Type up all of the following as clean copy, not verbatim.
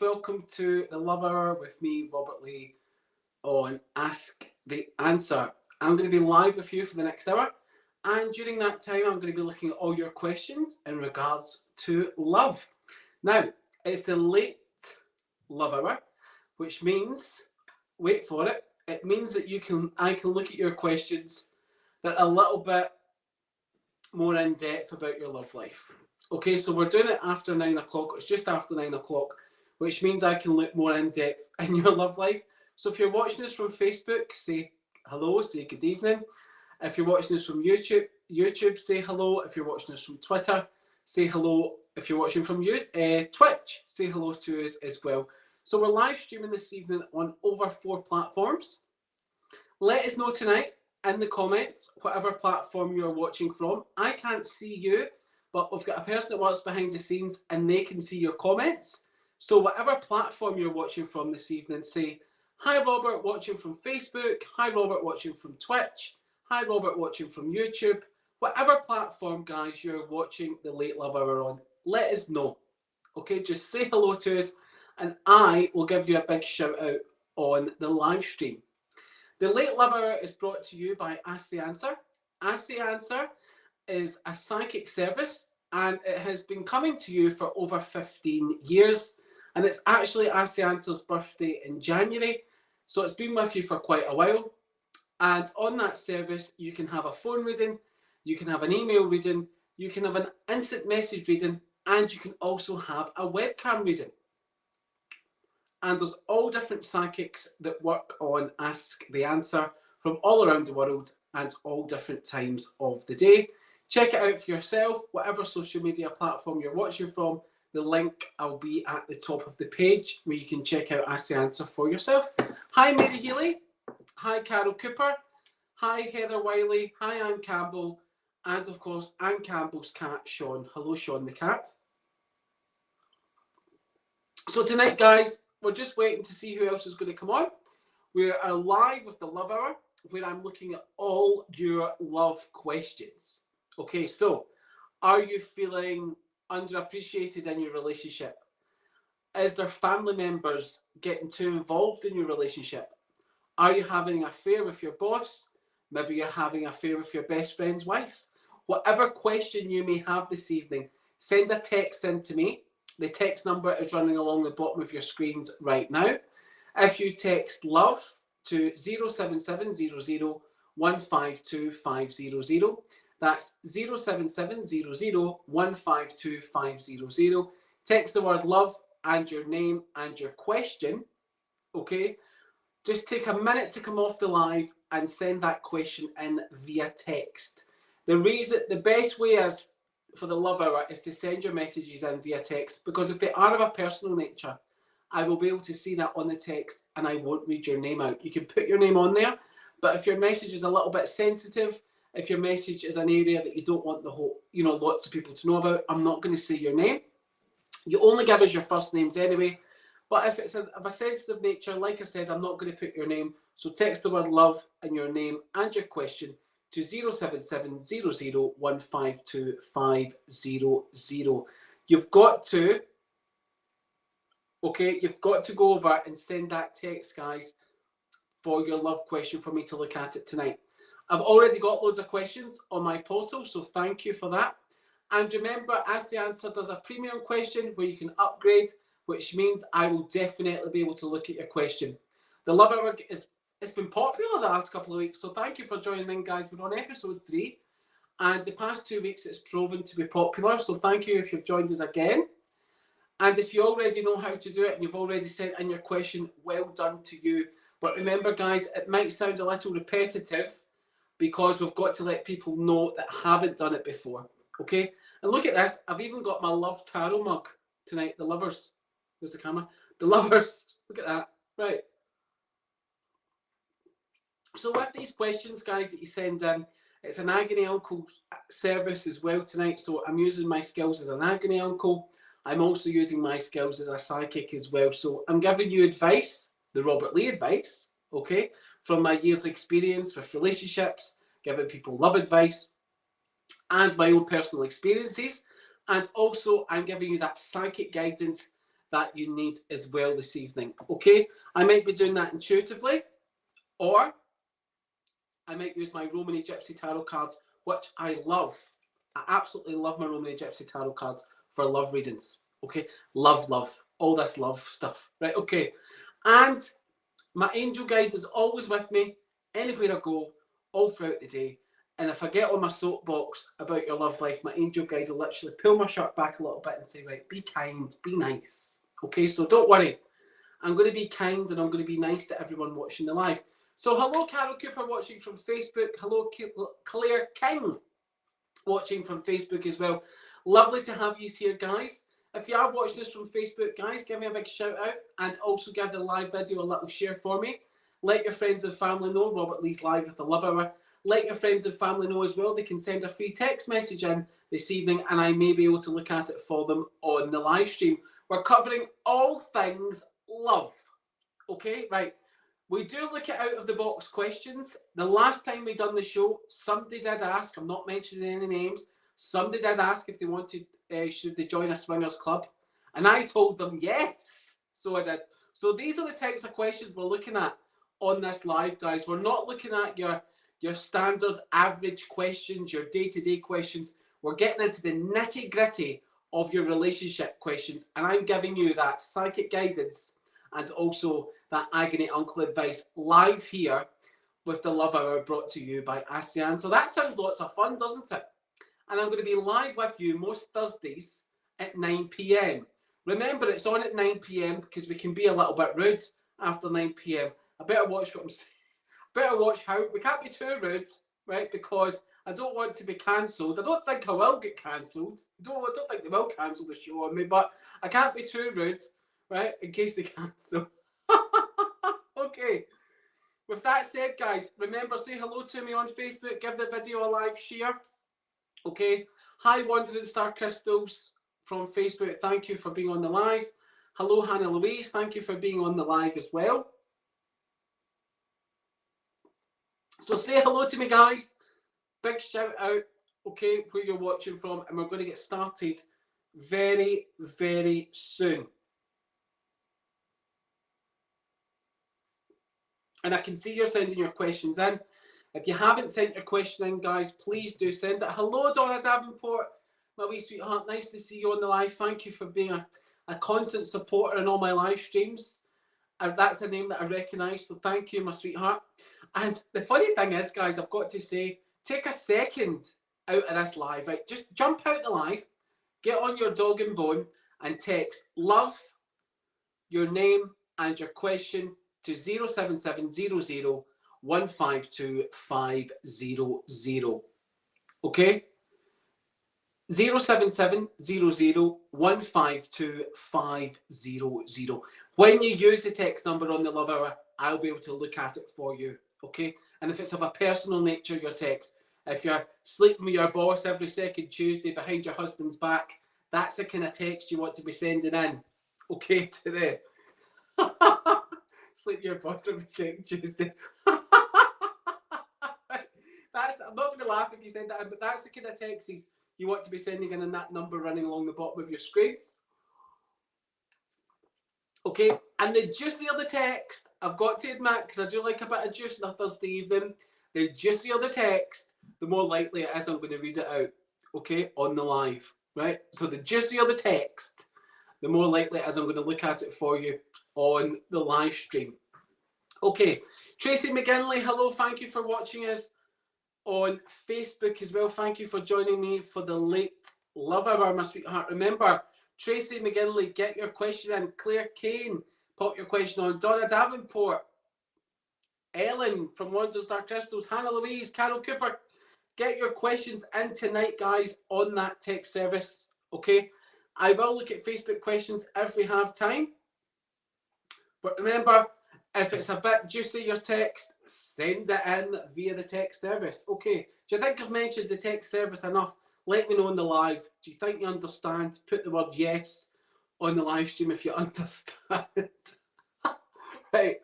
Welcome to the Love Hour with me, Robert Lee, on Ask the Answer. I'm going to be live with you for the next hour, and during that time, I'm going to be looking at all your questions in regards to love. Now, it's the late Love Hour, which means, wait for it, it means that I can look at your questions that are a little bit more in depth about your love life. Okay, so we're doing it after 9 o'clock. It's just after 9 o'clock, which means I can look more in depth in your love life. So if you're watching this from Facebook, say hello, say good evening. If you're watching this from YouTube, say hello. If you're watching this from Twitter, say hello. If you're watching from Twitch, say hello to us as well. So we're live streaming this evening on over 4 platforms. Let us know tonight in the comments, whatever platform you're watching from. I can't see you, but we've got a person that works behind the scenes and they can see your comments. So whatever platform you're watching from this evening, say, hi Robert, watching from Facebook. Hi Robert, watching from Twitch. Hi Robert, watching from YouTube. Whatever platform, guys, you're watching the Late Love Hour on, let us know. Okay, just say hello to us and I will give you a big shout out on the live stream. The Late Love Hour is brought to you by Ask the Answer. Ask the Answer is a psychic service and it has been coming to you for over 15 years. And it's actually Ask the Answer's birthday in January. So it's been with you for quite a while. And on that service, you can have a phone reading, you can have an email reading, you can have an instant message reading, and you can also have a webcam reading. And there's all different psychics that work on Ask the Answer from all around the world and all different times of the day. Check it out for yourself, whatever social media platform you're watching from. The link will be at the top of the page where you can check out Ask the Answer for yourself. Hi, Mary Healy. Hi, Carol Cooper. Hi, Heather Wiley. Hi, Anne Campbell. And, of course, Anne Campbell's cat, Sean. Hello, Sean the cat. So tonight, guys, we're just waiting to see who else is going to come on. We are live with the Love Hour, where I'm looking at all your love questions. Okay, so are you feeling underappreciated in your relationship? Is there family members getting too involved in your relationship? Are you having an affair with your boss? Maybe you're having an affair with your best friend's wife. Whatever question you may have this evening, send a text in to me. The text number is running along the bottom of your screens right now. If you text LOVE to 07700 152 500, that's 07700 152 500. Text the word love and your name and your question, okay? Just take a minute to come off the live and send that question in via text. The best way is for the Love Hour is to send your messages in via text, because if they are of a personal nature, I will be able to see that on the text and I won't read your name out. You can put your name on there, but if your message is a little bit sensitive, if your message is an area that you don't want the whole, lots of people to know about, I'm not going to say your name. You only give us your first names anyway. But if it's of a sensitive nature, like I said, I'm not going to put your name. So text the word love and your name and your question to 07700 152 500. You've got to go over and send that text, guys, for your love question for me to look at it tonight. I've already got loads of questions on my portal, so thank you for that. And remember, Ask the Answer does a premium question where you can upgrade, which means I will definitely be able to look at your question. The Love Hour it's been popular the last couple of weeks, so thank you for joining in, guys. We're on episode 3, and the past 2 weeks it's proven to be popular, so thank you if you've joined us again. And if you already know how to do it and you've already sent in your question, well done to you. But remember, guys, it might sound a little repetitive because we've got to let people know that haven't done it before, okay? And look at this. I've even got my Love Tarot mug tonight. The Lovers. Where's the camera? The Lovers. Look at that. Right. So with these questions, guys, that you send in, it's an Agony Uncle service as well tonight. So I'm using my skills as an Agony Uncle. I'm also using my skills as a psychic as well. So I'm giving you advice, the Robert Lee advice, okay, from my years of experience with relationships, giving people love advice, and my own personal experiences. And also I'm giving you that psychic guidance that you need as well this evening. Okay, I might be doing that intuitively, or I might use my Romany Gypsy Tarot cards, which I love. I absolutely love my Romany Gypsy Tarot cards for love readings. Okay, love, all this love stuff. Right, okay. And my angel guide is always with me, anywhere I go, all throughout the day. And if I get on my soapbox about your love life, my angel guide will literally pull my shirt back a little bit and say, right, be kind, be nice. Okay, so don't worry. I'm going to be kind and I'm going to be nice to everyone watching the live. So hello, Carol Cooper watching from Facebook. Hello, Claire King watching from Facebook as well. Lovely to have you here, guys. If you are watching this from Facebook, guys, give me a big shout out and also give the live video a little share for me. Let your friends and family know Robert Lee's live with the Love Hour. Let your friends and family know as well. They can send a free text message in this evening and I may be able to look at it for them on the live stream. We're covering all things love. Okay, right. We do look at out of the box questions. The last time we done the show, somebody did ask, I'm not mentioning any names, somebody did ask if they wanted, should they join a swingers club? And I told them yes. So I did. So these are the types of questions we're looking at on this live, guys. We're not looking at your standard average questions, your day-to-day questions. We're getting into the nitty-gritty of your relationship questions. And I'm giving you that psychic guidance and also that agony uncle advice live here with the Love Hour brought to you by ASEAN. So that sounds lots of fun, doesn't it? And I'm going to be live with you most Thursdays at 9 p.m. Remember, it's on at 9 p.m. because we can be a little bit rude after 9 p.m. I better watch what I'm saying. Better watch how. We can't be too rude, right? Because I don't want to be cancelled. I don't think I will get cancelled. I don't think they will cancel the show on me, but I can't be too rude, right? In case they cancel. Okay. With that said, guys, remember, say hello to me on Facebook. Give the video a live share. Okay. Hi, Wandering Star Crystals from Facebook. Thank you for being on the live. Hello, Hannah Louise. Thank you for being on the live as well. So say hello to me, guys. Big shout out, okay, where you're watching from. And we're going to get started very, very soon. And I can see you're sending your questions in. If you haven't sent your question in, guys, please do send it. Hello, Donna Davenport, my wee sweetheart. Nice to see you on the live. Thank you for being a constant supporter in all my live streams. And that's a name that I recognise, so thank you, my sweetheart. And the funny thing is, guys, I've got to say, take a second out of this live, right? Just jump out the live, get on your dog and bone, and text love, your name, and your question to 07700 152 500. Okay? 07700 152 500. When you use the text number on the Love Hour, I'll be able to look at it for you. Okay? And if it's of a personal nature, your text, if you're sleeping with your boss every second Tuesday behind your husband's back, that's the kind of text you want to be sending in. Okay, today. Sleep with your boss every second Tuesday. I'm not going to laugh if you send that in, but that's the kind of texts you want to be sending in that number running along the bottom of your screens. Okay, and the juicier the text, I've got to admit, because I do like a bit of juice on a Thursday evening, the juicier the text, the more likely it is I'm going to read it out, okay, on the live, right? So the juicier the text, the more likely it is I'm going to look at it for you on the live stream. Okay, Tracy McGinley, hello, thank you for watching us on Facebook as well. Thank you for joining me for the late Love Hour, my sweetheart. Remember, Tracy McGinley, get your question in. Claire Kane, pop your question on. Donna Davenport, Ellen from Wonder Star Crystals, Hannah Louise, Carol Cooper, get your questions in tonight, guys, on that text service. Okay, I will look at Facebook questions if we have time. But remember, if it's a bit juicy, your text, send it in via the text service. Okay, do you think I've mentioned the text service enough? Let me know in the live. Do you think you understand? Put the word yes on the live stream if you understand. Right.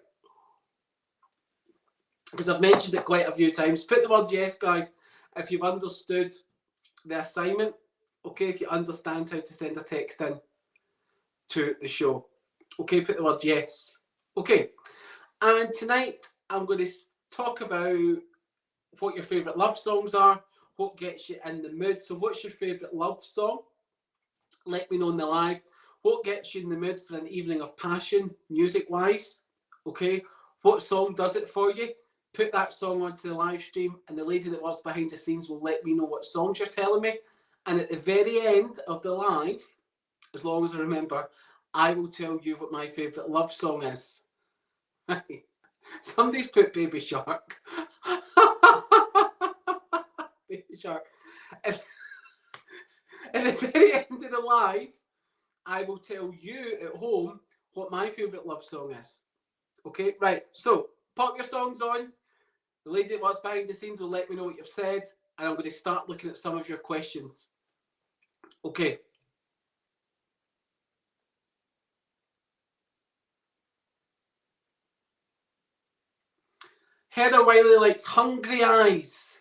Because I've mentioned it quite a few times. Put the word yes, guys, if you've understood the assignment. Okay, if you understand how to send a text in. to the show. Okay, put the word yes. Okay, and tonight I'm going to talk about what your favourite love songs are, what gets you in the mood. So what's your favourite love song? Let me know in the live. What gets you in the mood for an evening of passion, music-wise? Okay, what song does it for you? Put that song onto the live stream, and the lady that works behind the scenes will let me know what songs you're telling me. And at the very end of the live, as long as I remember, I will tell you what my favourite love song is. Right. Somebody's put Baby Shark. Baby Shark. At the very end of the live, I will tell you at home what my favourite love song is. Okay, right. So, pop your songs on. The lady that was behind the scenes will let me know what you've said, and I'm going to start looking at some of your questions. Okay. Heather Wiley likes Hungry Eyes.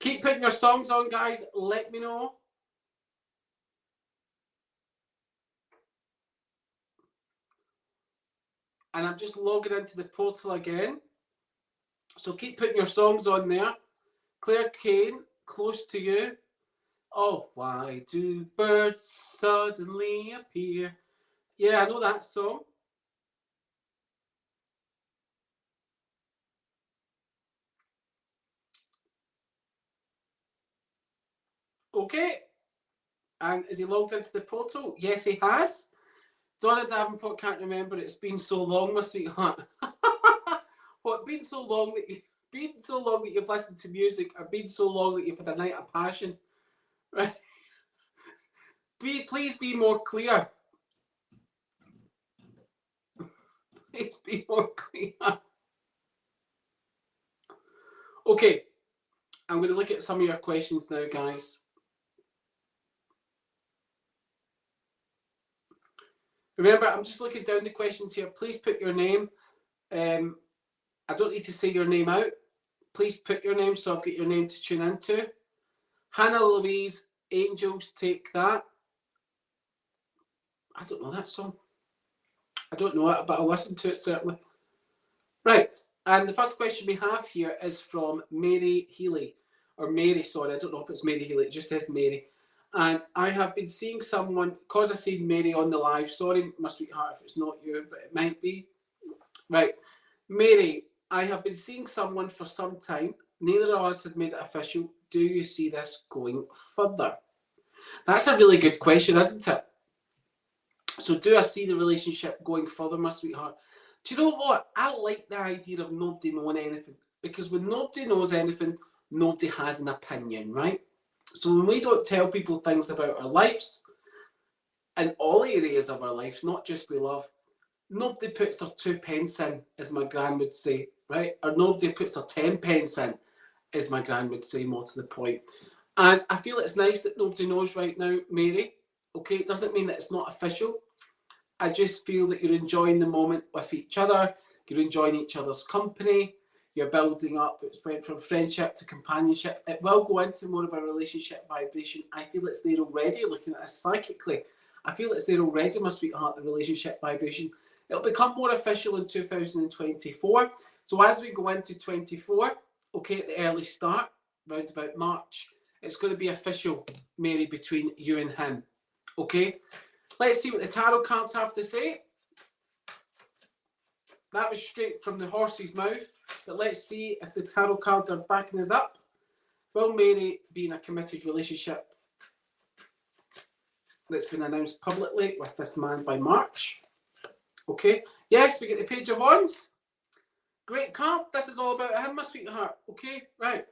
Keep putting your songs on, guys. Let me know. And I'm just logging into the portal again. So keep putting your songs on there. Claire Kane, Close to You. Oh, why do birds suddenly appear? Yeah, I know that song. Okay. And is he logged into the portal? Yes, he has. Donna Davenport can't remember. It's been so long, my sweetheart. What, been so long that you've listened to music, or been so long that you've had a night of passion? Right? Please be more clear. Please be more clear. Okay, I'm going to look at some of your questions now, guys. Remember, I'm just looking down the questions here. Please put your name. I don't need to say your name out. Please put your name so I've got your name to tune into. Hannah Louise, Angels Take That. I don't know that song. I don't know it, but I'll listen to it certainly. Right, and the first question we have here is from Mary Healy. Or Mary, sorry, I don't know if it's Mary Healy, it just says Mary. And I have been seeing someone, because I seen Mary on the live, sorry, my sweetheart, if it's not you, but it might be. Right, Mary, I have been seeing someone for some time. Neither of us have made it official. Do you see this going further? That's a really good question, isn't it? So do I see the relationship going further, my sweetheart? Do you know what? I like the idea of nobody knowing anything. Because when nobody knows anything, nobody has an opinion, right? So when we don't tell people things about our lives, in all areas of our lives, not just with love, nobody puts their 2 pence in, as my gran would say, right? Or nobody puts their 10 pence in, as my gran would say, more to the point. And I feel it's nice that nobody knows right now, Mary. Okay, it doesn't mean that it's not official. I just feel that you're enjoying the moment with each other. You're enjoying each other's company. You're building up. It's went from friendship to companionship. It will go into more of a relationship vibration. I feel it's there already, looking at this psychically. I feel it's there already, my sweetheart, the relationship vibration. It'll become more official in 2024. So as we go into 24, okay, at the early start, round about March, it's going to be official, Mary, between you and him. Okay? Let's see what the tarot cards have to say. That was straight from the horse's mouth. But let's see if the tarot cards are backing us up. Will Mary be in a committed relationship that's been announced publicly with this man by March? Okay. Yes, we get the Page of Wands. Great card. This is all about him, my sweetheart. Okay, right.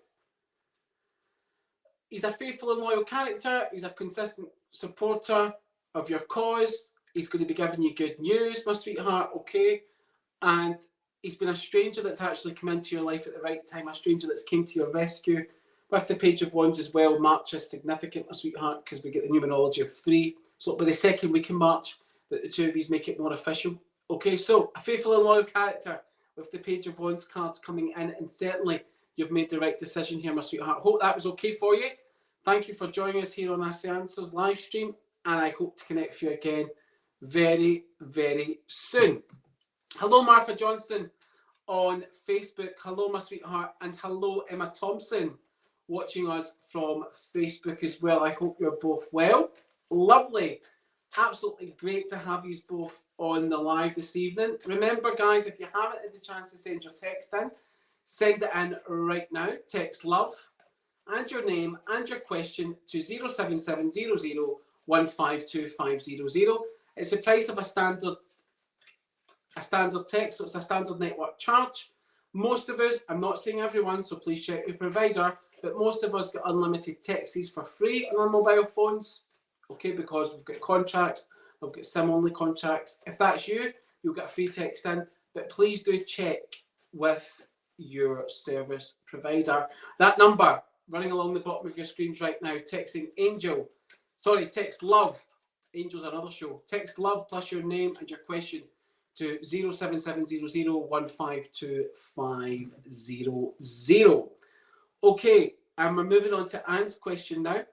He's a faithful and loyal character. He's a consistent supporter of your cause. He's going to be giving you good news, my sweetheart. Okay. And he's been a stranger that's actually come into your life at the right time, a stranger that's came to your rescue. With the Page of Wands as well, March is significant, my sweetheart, because we get the numerology of 3. So by the second week in March, that the two of you make it more official. Okay, so a faithful and loyal character with the Page of Wands cards coming in, and certainly you've made the right decision here, my sweetheart. Hope that was okay for you. Thank you for joining us here on Ask the Answers live stream, and I hope to connect with you again very, very soon. Hello, Martha Johnston on Facebook. Hello, my sweetheart, and hello, Emma Thompson, watching us from Facebook as well. I hope you're both well. Lovely. Absolutely great to have you both on the live this evening. Remember, guys, if you haven't had the chance to send your text in, send it in right now. Text love and your name and your question to 07700 152500. It's the price of a standard text, so it's a standard network charge. Most of us, I'm not saying everyone, so please check your provider, but most of us get unlimited texts for free on our mobile phones, okay, because we've got contracts, we've got SIM-only contracts. If that's you, you'll get a free text in, but please do check with your service provider. That number running along the bottom of your screens right now, text love, Angel's another show, text love plus your name and your question to 07700 152500. Okay, and we're moving on to Anne's question now.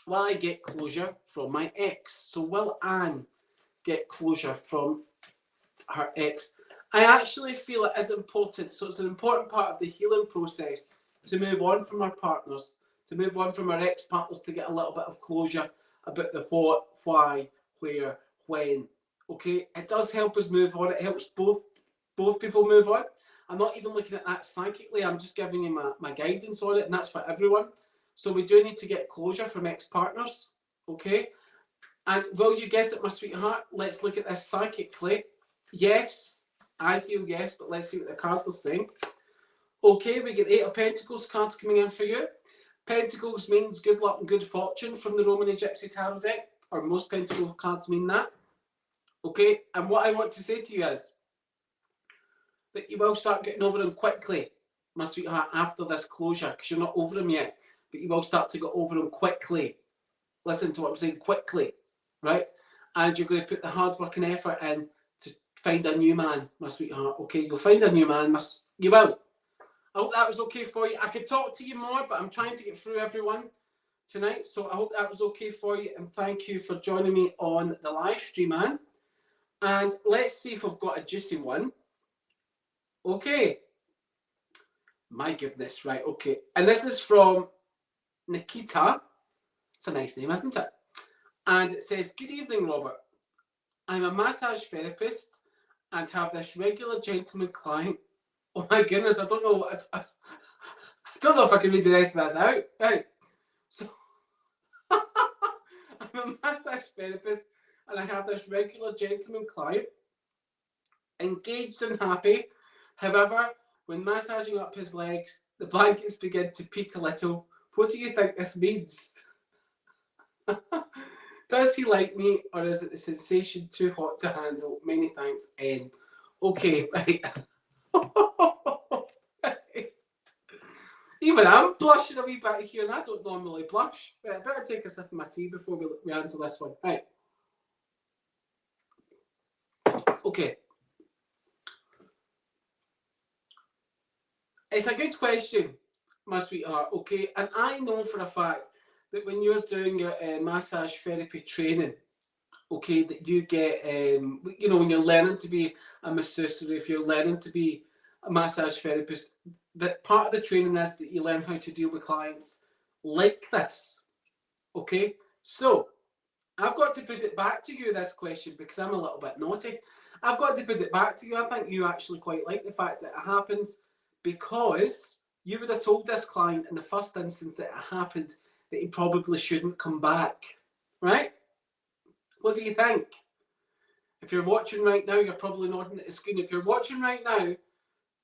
Will I get closure from my ex? So will Anne get closure from her ex? I actually feel it is important. So it's an important part of the healing process to move on from our partners, to move on from our ex-partners, to get a little bit of closure about the what, why, where, when. Okay, it does help us move on. It helps both people move on. I'm not even looking at that psychically. I'm just giving you my guidance on it, and that's for everyone. So we do need to get closure from ex-partners, okay? And will you get it, my sweetheart? Let's look at this psychically. Yes, I feel yes, but let's see what the cards are saying. Okay, we get 8 of Pentacles cards coming in for you. Pentacles means good luck and good fortune from the Roman and Gypsy Tarot deck, or most Pentacle cards mean that. Okay, and what I want to say to you is that you will start getting over them quickly, my sweetheart, after this closure, because you're not over them yet, but you will start to get over them quickly. Listen to what I'm saying, quickly, right? And you're going to put the hard work and effort in to find a new man, my sweetheart, okay? You'll find a new man, you will. I hope that was okay for you. I could talk to you more, but I'm trying to get through everyone tonight, so I hope that was okay for you, and thank you for joining me on the live stream, man. And let's see if we've got a juicy one. Okay. My goodness, right, okay. And this is from Nikita. It's a nice name, isn't it? And it says, good evening, Robert. I'm a massage therapist and have this regular gentleman client. Oh my goodness, I don't know. I don't know if I can read the rest of this out. Right. So, I'm a massage therapist and I have this regular gentleman client, engaged and happy. However, when massaging up his legs, the blankets begin to peak a little. What do you think this means? Does he like me, or is it the sensation too hot to handle? Many thanks, N. Okay, right. Even I'm blushing a wee bit here, and I don't normally blush. Right, I better take a sip of my tea before we answer this one. Right. Okay. It's a good question, my sweetheart, okay? And I know for a fact that when you're doing your massage therapy training, okay, that you get, you know, when you're learning to be a masseuse, or if you're learning to be a massage therapist, that part of the training is that you learn how to deal with clients like this, okay? So, I've got to put it back to you, this question, because I'm a little bit naughty. I've got to put it back to you. I think you actually quite like the fact that it happens, because you would have told this client in the first instance that it happened that he probably shouldn't come back, right? What do you think? If you're watching right now, you're probably nodding at the screen. If you're watching right now,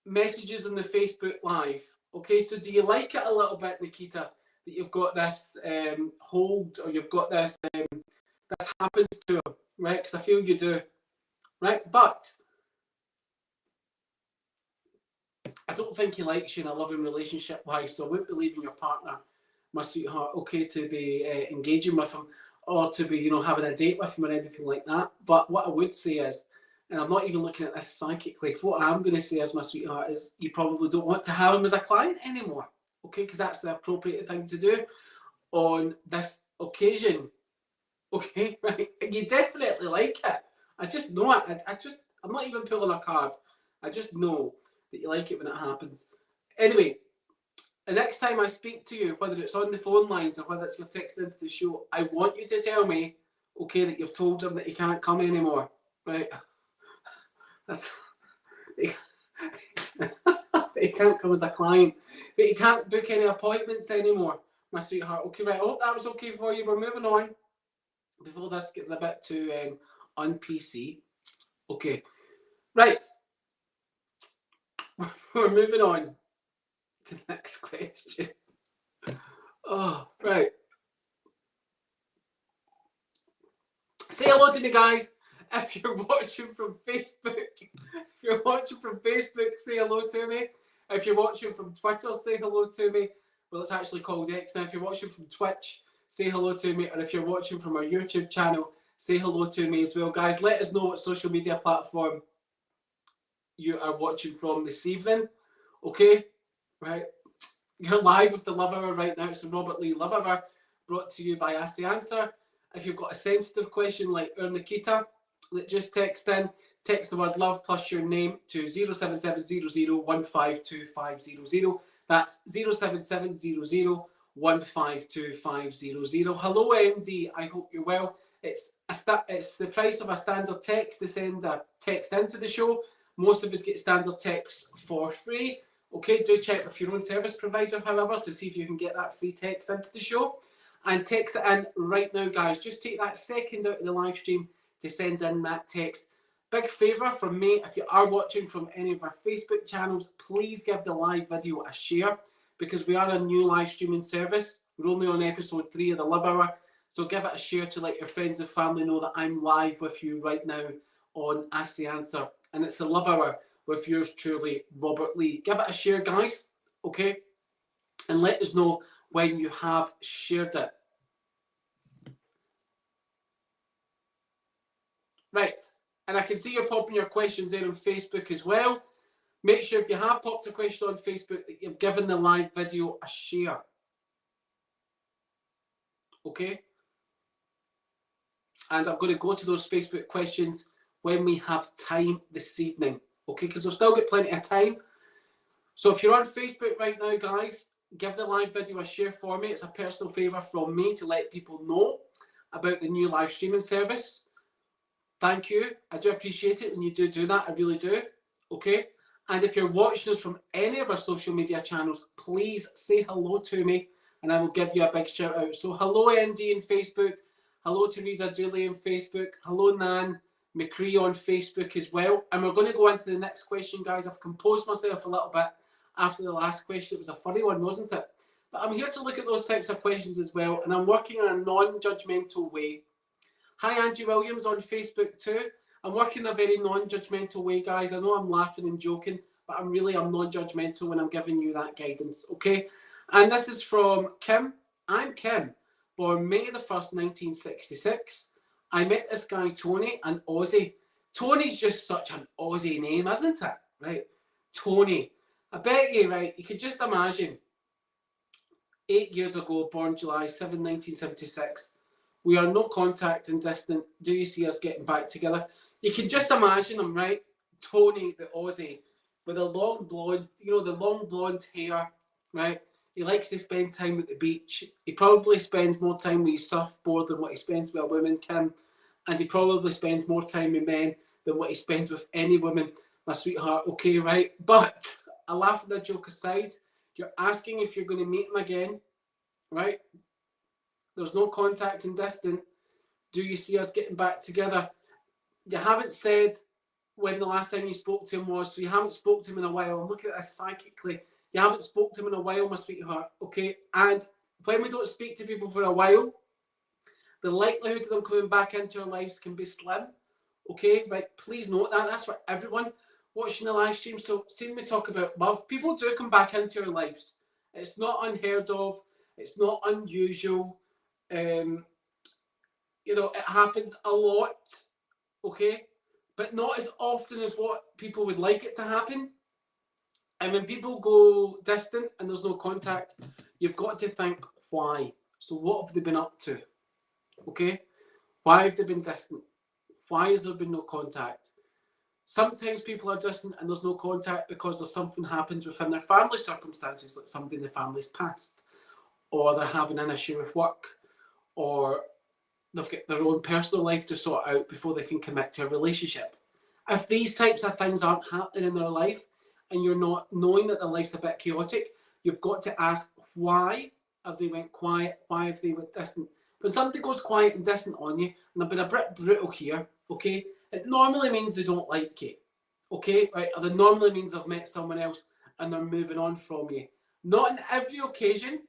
messages on the Facebook Live. Okay, so do you like it a little bit, Nikita, that you've got this hold, or you've got this, this happens to him, right? Because I feel you do, right? But I don't think he likes you in a loving relationship wise, so I wouldn't believe in your partner, my sweetheart, okay, to be engaging with him, or to be, you know, having a date with him or anything like that. But what I would say is and I'm not even looking at this psychically. What I'm going to say is, my sweetheart, is you probably don't want to have him as a client anymore, okay? Because that's the appropriate thing to do on this occasion, okay? Right? And you definitely like it. I just know it. I'm not even pulling a card. I just know that you like it when it happens. Anyway, the next time I speak to you, whether it's on the phone lines or whether it's you're texting into the show, I want you to tell me, okay, that you've told him that he can't come anymore, right? That's he can't come as a client, but he can't book any appointments anymore, my sweetheart. Okay, right. I hope that was okay for you. We're moving on before this gets a bit too un-PC. Okay, right. We're moving on to the next question. Oh, right. Say hello to me, guys. If you're watching from Facebook, say hello to me. If you're watching from Twitter, say hello to me. Well, it's actually called X now. If you're watching from Twitch, say hello to me. Or if you're watching from our YouTube channel, say hello to me as well. Guys, let us know what social media platform you are watching from this evening. Okay? Right? You're live with the Love Hour right now. It's the Robert Lee Love Hour, brought to you by Ask the Answer. If you've got a sensitive question like Nikita, just text the word love plus your name to 07700152500. That's 07700152500. Hello, MD. I hope you're well. It's the price of a standard text to send a text into the show. Most of us get standard texts for free. Okay, do check with your own service provider, however, to see if you can get that free text into the show. And text it in right now, guys. Just take that second out of the live stream to send in that text. Big favour from me, if you are watching from any of our Facebook channels, please give the live video a share, because we are a new live streaming service. We're only on episode 3 of the Love Hour. So give it a share to let your friends and family know that I'm live with you right now on Ask the Answer. And it's the Love Hour with yours truly, Robert Lee. Give it a share, guys, okay? And let us know when you have shared it. Right, and I can see you're popping your questions in on Facebook as well. Make sure if you have popped a question on Facebook that you've given the live video a share. Okay? And I'm going to go to those Facebook questions when we have time this evening. Okay, because we've still got plenty of time. So if you're on Facebook right now, guys, give the live video a share for me. It's a personal favour from me to let people know about the new live streaming service. Thank you. I do appreciate it when you do that. I really do. Okay? And if you're watching us from any of our social media channels, please say hello to me and I will give you a big shout out. So hello, ND on Facebook. Hello, Teresa Dooley on Facebook. Hello, Nan McCree on Facebook as well. And we're going to go into the next question, guys. I've composed myself a little bit after the last question. It was a funny one, wasn't it? But I'm here to look at those types of questions as well. And I'm working in a non-judgmental way. Hi, Angie Williams on Facebook too. I'm working in a very non-judgmental way, guys. I know I'm laughing and joking, but I'm non-judgmental when I'm giving you that guidance, okay? And this is from Kim. I'm Kim, born May the 1st, 1966. I met this guy, Tony, an Aussie. Tony's just such an Aussie name, isn't it? Right? Tony. I bet you, right, you could just imagine 8 years ago, born July 7, 1976. We are no contact and distant. Do you see us getting back together? You can just imagine him, right? Tony, the Aussie, with the long blonde, the long blonde hair, right? He likes to spend time at the beach. He probably spends more time with his surfboard than what he spends with a woman, Kim. And he probably spends more time with men than what he spends with any woman, my sweetheart. Okay, right? But a laugh and a joke aside, you're asking if you're going to meet him again, right? There's no contact and distant. Do you see us getting back together? You haven't said when the last time you spoke to him was, so you haven't spoke to him in a while. I'm looking at this psychically. You haven't spoke to him in a while, my sweetheart, okay? And when we don't speak to people for a while, the likelihood of them coming back into our lives can be slim, okay? Right, please note that. That's for everyone watching the live stream. So seeing me talk about love, people do come back into our lives. It's not unheard of. It's not unusual. It happens a lot, okay? but not as often as what people would like it to happen. And when people go distant and there's no contact, you've got to think why. So what have they been up to? Okay? Why have they been distant? Why has there been no contact? Sometimes people are distant and there's no contact because there's something happened within their family circumstances, like somebody in the family's passed, or they're having an issue with work, or they've got their own personal life to sort out before they can commit to a relationship. If these types of things aren't happening in their life and you're not knowing that their life's a bit chaotic, you've got to ask why have they went quiet, why have they went distant. When somebody goes quiet and distant on you, and I've been a bit brutal here, okay, it normally means they don't like you, okay, right? Or it normally means they've met someone else and they're moving on from you. Not in every occasion,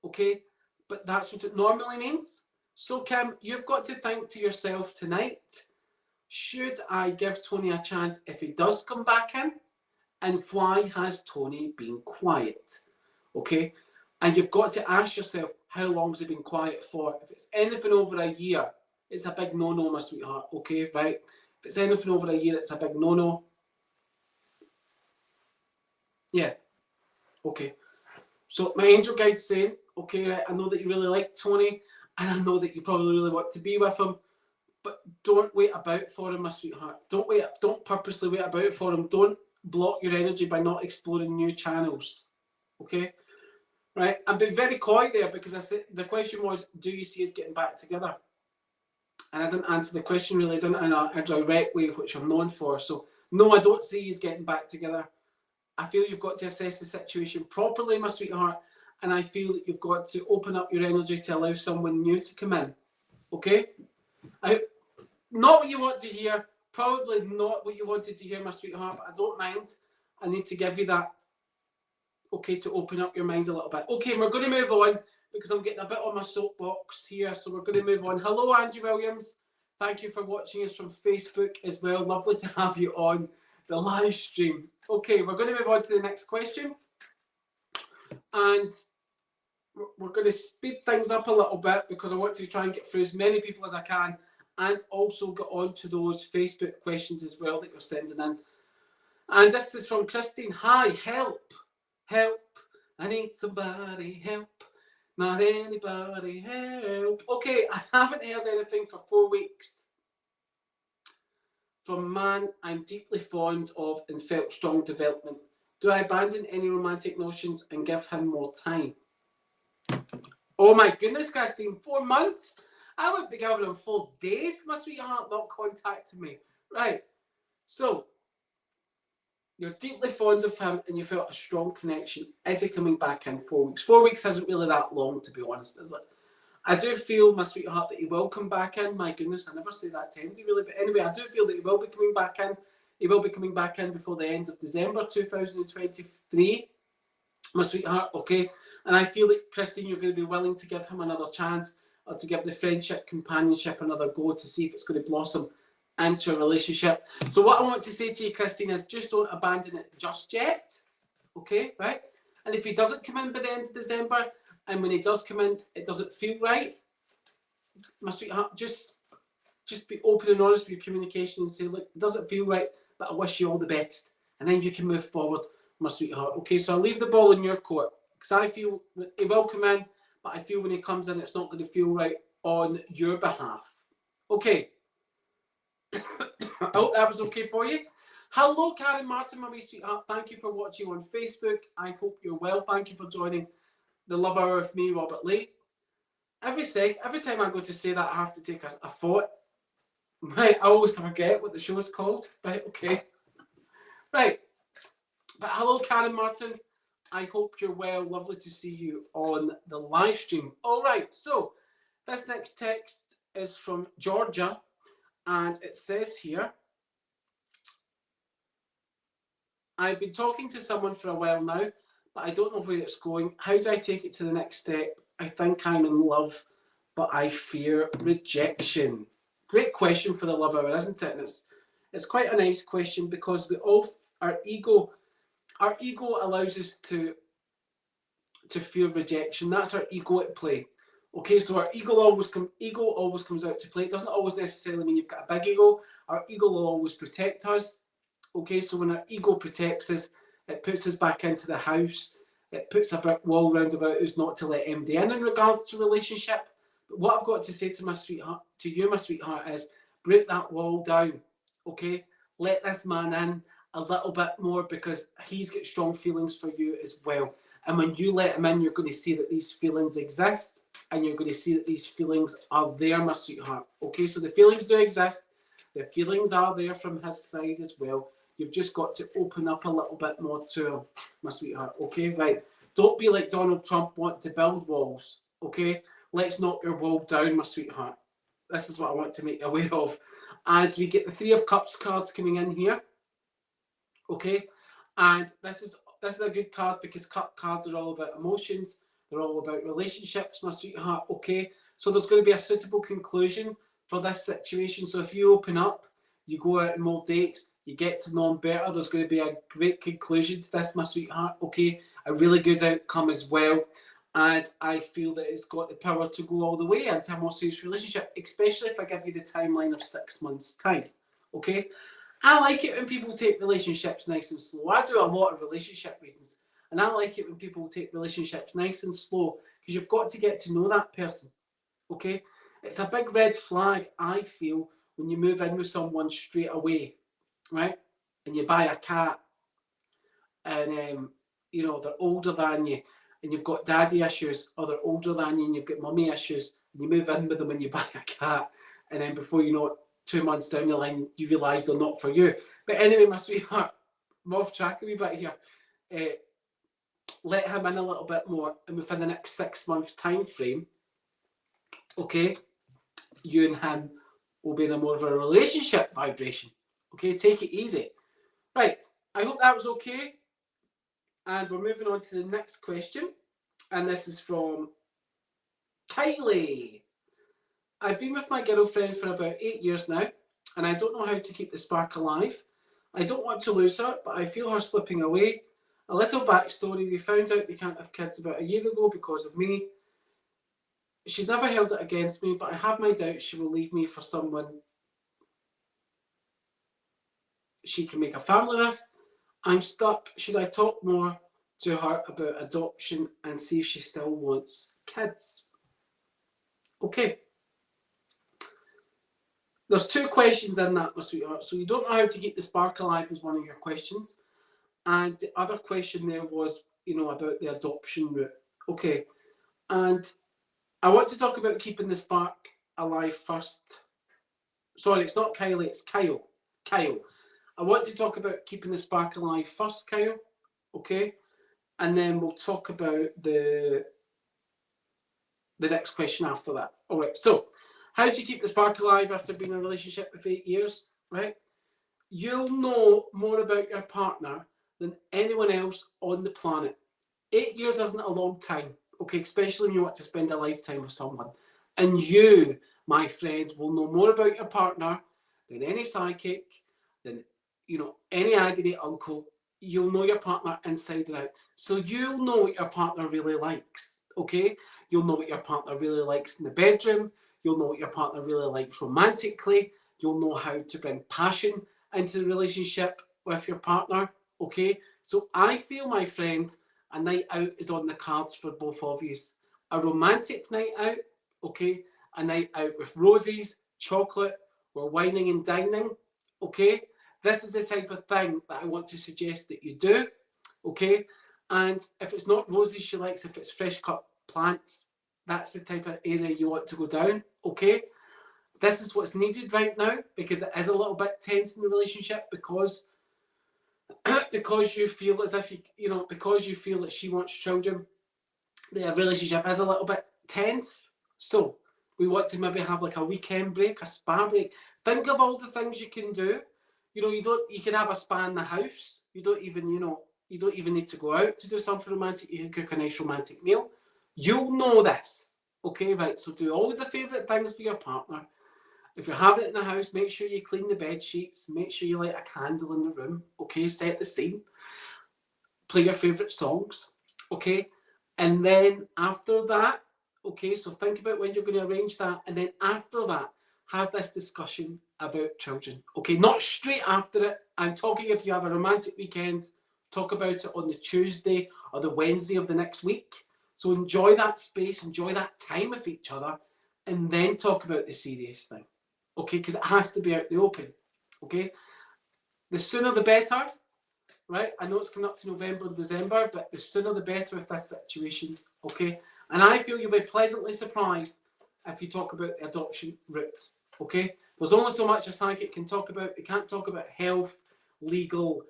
okay, but that's what it normally means. So Kim, you've got to think to yourself tonight, should I give Tony a chance if he does come back in? And why has Tony been quiet? Okay? And you've got to ask yourself, how long has he been quiet for? If it's anything over a year, it's a big no-no, my sweetheart. Okay, right? If it's anything over a year, it's a big no-no. Yeah. Okay. So my angel guide's saying, okay, right, I know that you really like Tony, and I know that you probably really want to be with him, but don't wait about for him, my sweetheart. Don't purposely wait about for him. Don't block your energy by not exploring new channels. Okay? Right? I'm being very coy there because I said the question was, do you see us getting back together? And I didn't answer the question really, I didn't in a direct way, which I'm known for. So no, I don't see us getting back together. I feel you've got to assess the situation properly, my sweetheart, and I feel that you've got to open up your energy to allow someone new to come in. Okay? Not what you want to hear, probably not what you wanted to hear, my sweetheart, but I don't mind. I need to give you that, okay, to open up your mind a little bit. Okay, we're going to move on because I'm getting a bit on my soapbox here, so we're going to move on. Hello, Angie Williams. Thank you for watching us from Facebook as well. Lovely to have you on the live stream. Okay, we're going to move on to the next question. And we're going to speed things up a little bit because I want to try and get through as many people as I can and also get on to those Facebook questions as well that you're sending in. And this is from Christine. Hi, help, help. I need somebody, help. Not anybody, help. Okay, I haven't heard anything for 4 weeks from a man I'm deeply fond of and felt strong development. Do I abandon any romantic notions and give him more time? Oh my goodness, Christine, 4 months? I would be giving him 4 days, my sweetheart, not contacting me. Right, so you're deeply fond of him and you felt a strong connection. Is he coming back in 4 weeks? 4 weeks isn't really that long, to be honest, is it? I do feel, my sweetheart, that he will come back in. My goodness, I never say that to anybody really. But anyway, I do feel that he will be coming back in. He will be coming back in before the end of December 2023, my sweetheart, okay? And I feel that, Christine, you're going to be willing to give him another chance or to give the friendship, companionship another go to see if it's going to blossom into a relationship. So what I want to say to you, Christine, is just don't abandon it just yet, okay, right? And if he doesn't come in by the end of December, and when he does come in, it doesn't feel right, my sweetheart, just be open and honest with your communication and say, look, it doesn't feel right, but I wish you all the best. And then you can move forward, my sweetheart. Okay, so I'll leave the ball in your court because I feel he will come in, but I feel when he comes in, it's not going to feel right on your behalf. Okay. I hope that was okay for you. Hello, Karen Martin, my wee sweetheart. Thank you for watching on Facebook. I hope you're well. Thank you for joining the Love Hour with me, Robert Lee. Every time I go to say that, I have to take a thought. Right, I always forget what the show is called. Right, okay. Right. But hello, Karen Martin. I hope you're well. Lovely to see you on the live stream. All right, so this next text is from Georgia, and it says here, I've been talking to someone for a while now, but I don't know where it's going. How do I take it to the next step? I think I'm in love, but I fear rejection. Great question for the love hour, isn't it? And it's quite a nice question because our ego allows us to fear rejection. That's our ego at play. Okay, so our ego always comes out to play. It doesn't always necessarily mean you've got a big ego. Our ego will always protect us. Okay, so when our ego protects us, it puts us back into the house. It puts a brick wall round about us not to let MD in regards to relationship. But what I've got to say to my sweetheart, to you, my sweetheart, is break that wall down. Okay, let this man in a little bit more because he's got strong feelings for you as well. And when you let him in, you're going to see that these feelings exist and you're going to see that these feelings are there, my sweetheart. Okay, so the feelings do exist. The feelings are there from his side as well. You've just got to open up a little bit more to him, my sweetheart. Okay, right. Don't be like Donald Trump wanting to build walls. Okay, let's knock your wall down, my sweetheart. This is what I want to make you aware of. And we get the Three of Cups cards coming in here. Okay, and this is a good card because cup cards are all about emotions. They're all about relationships, my sweetheart. Okay, so there's going to be a suitable conclusion for this situation. So if you open up, you go out on more dates, you get to know him better, there's going to be a great conclusion to this, my sweetheart. Okay, a really good outcome as well. And I feel that it's got the power to go all the way into a more serious relationship, especially if I give you the timeline of 6 months' time. Okay, I like it when people take relationships nice and slow. I do a lot of relationship readings, and I like it when people take relationships nice and slow because you've got to get to know that person. Okay, it's a big red flag, I feel, when you move in with someone straight away, right? And you buy a cat, and they're older than you, and you've got daddy issues, or they're older than you and you've got mummy issues, and you move in with them and you buy a cat, and then before you know it, 2 months down the line, you realise they're not for you. But anyway, my sweetheart, I'm off track a wee bit here. Let him in a little bit more, and within the next 6 month time frame, okay, you and him will be in a more of a relationship vibration. Okay, take it easy. Right, I hope that was okay. And we're moving on to the next question. And this is from Kylie. I've been with my girlfriend for about 8 years now, and I don't know how to keep the spark alive. I don't want to lose her, but I feel her slipping away. A little backstory, we found out we can't have kids about a year ago because of me. She's never held it against me, but I have my doubts she will leave me for someone she can make a family with. I'm stuck. Should I talk more to her about adoption and see if she still wants kids? Okay. There's 2 questions in that, my sweetheart. So you don't know how to keep the spark alive was one of your questions. And the other question there was, about the adoption route. Okay. And I want to talk about keeping the spark alive first. Sorry, it's not Kylie, it's Kyle. Kyle. I want to talk about keeping the spark alive first, Kyle. Okay. And then we'll talk about the next question after that. All right. So, how do you keep the spark alive after being in a relationship for 8 years? Right. You'll know more about your partner than anyone else on the planet. 8 years isn't a long time. Okay, especially when you want to spend a lifetime with someone. And you, my friend, will know more about your partner than any psychic, than any agony uncle. You'll know your partner inside and out. So you'll know what your partner really likes. Okay? You'll know what your partner really likes in the bedroom. You'll know what your partner really likes romantically. You'll know how to bring passion into the relationship with your partner. Okay? So I feel, my friend, a night out is on the cards for both of you. A romantic night out, okay? A night out with roses, chocolate, we're wining and dining, okay? This is the type of thing that I want to suggest that you do, okay? And if it's not roses she likes, if it's fresh cut plants, that's the type of area you want to go down, okay? This is what's needed right now because it is a little bit tense in the relationship because you feel as if because you feel that she wants children, the relationship is a little bit tense. So we want to maybe have like a weekend break, a spa break. Think of all the things you can do. You can have a spa in the house. You don't even need to go out to do something romantic. You can cook a nice romantic meal. You'll know this. Okay, right. So do all of the favourite things for your partner. If you're having it in the house, make sure you clean the bed sheets. Make sure you light a candle in the room. Okay, set the scene. Play your favourite songs. Okay, and then after that, Okay, so think about when you're going to arrange that, and then after that, have this discussion about children. Okay, not straight after it. I'm talking if you have a romantic weekend, talk about it on the Tuesday or the Wednesday of the next week. So enjoy that space, enjoy that time with each other, and then talk about the serious thing. Okay, because it has to be out the open. Okay, the sooner the better, right? I know it's coming up to November and December, but the sooner the better with this situation. Okay, and I feel you'll be pleasantly surprised if you talk about the adoption route. Okay, there's only so much a psychic can talk about. They can't talk about health, legal,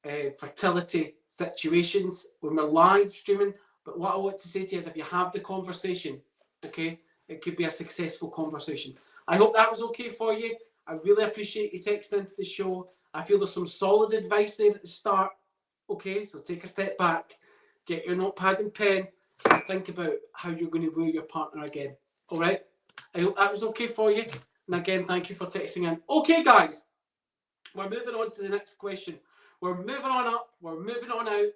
fertility situations when we're live streaming. But what I want to say to you is if you have the conversation, okay, it could be a successful conversation. I hope that was okay for you. I really appreciate you texting into the show. I feel there's some solid advice there at the start. Okay, so take a step back, get your notepad and pen, and think about how you're going to woo your partner again. All right? I hope that was okay for you. And again, thank you for texting in. Okay, guys, we're moving on to the next question. We're moving on up. We're moving on out.